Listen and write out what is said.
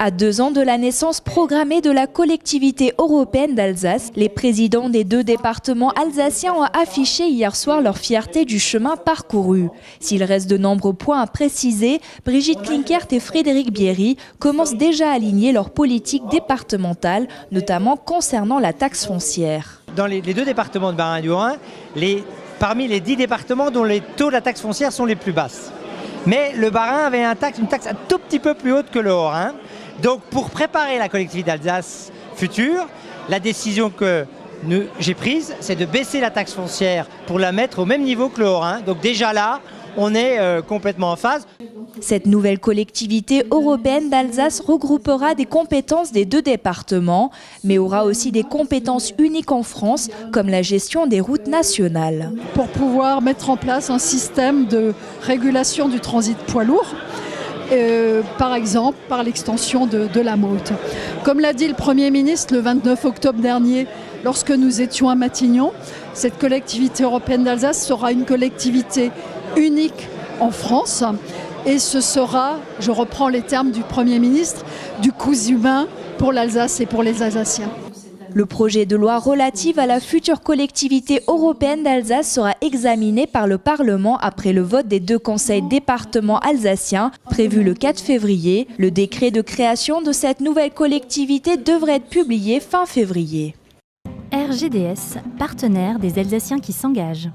À 2 ans de la naissance programmée de la collectivité européenne d'Alsace, les présidents des 2 départements alsaciens ont affiché hier soir leur fierté du chemin parcouru. S'il reste de nombreux points à préciser, Brigitte Klinkert et Frédéric Bierry commencent déjà à aligner leur politique départementale, notamment concernant la taxe foncière. Dans les 2 départements de Bas-Rhin et du Haut-Rhin, parmi les 10 départements dont les taux de la taxe foncière sont les plus basses. Mais le Bas-Rhin avait une taxe un tout petit peu plus haute que le Haut-Rhin. Donc pour préparer la collectivité d'Alsace future, la décision que j'ai prise, c'est de baisser la taxe foncière pour la mettre au même niveau que le Haut-Rhin. Donc déjà là, on est complètement en phase. Cette nouvelle collectivité européenne d'Alsace regroupera des compétences des 2 départements, mais aura aussi des compétences uniques en France, comme la gestion des routes nationales. Pour pouvoir mettre en place un système de régulation du transit poids lourd, par exemple par l'extension de la Meute. Comme l'a dit le Premier ministre le 29 octobre dernier, lorsque nous étions à Matignon, cette collectivité européenne d'Alsace sera une collectivité unique en France et ce sera, je reprends les termes du Premier ministre, du cousu humain pour l'Alsace et pour les Alsaciens. Le projet de loi relatif à la future collectivité européenne d'Alsace sera examiné par le Parlement après le vote des 2 conseils départements alsaciens, prévu le 4 février. Le décret de création de cette nouvelle collectivité devrait être publié fin février. RGDS, partenaire des Alsaciens qui s'engagent.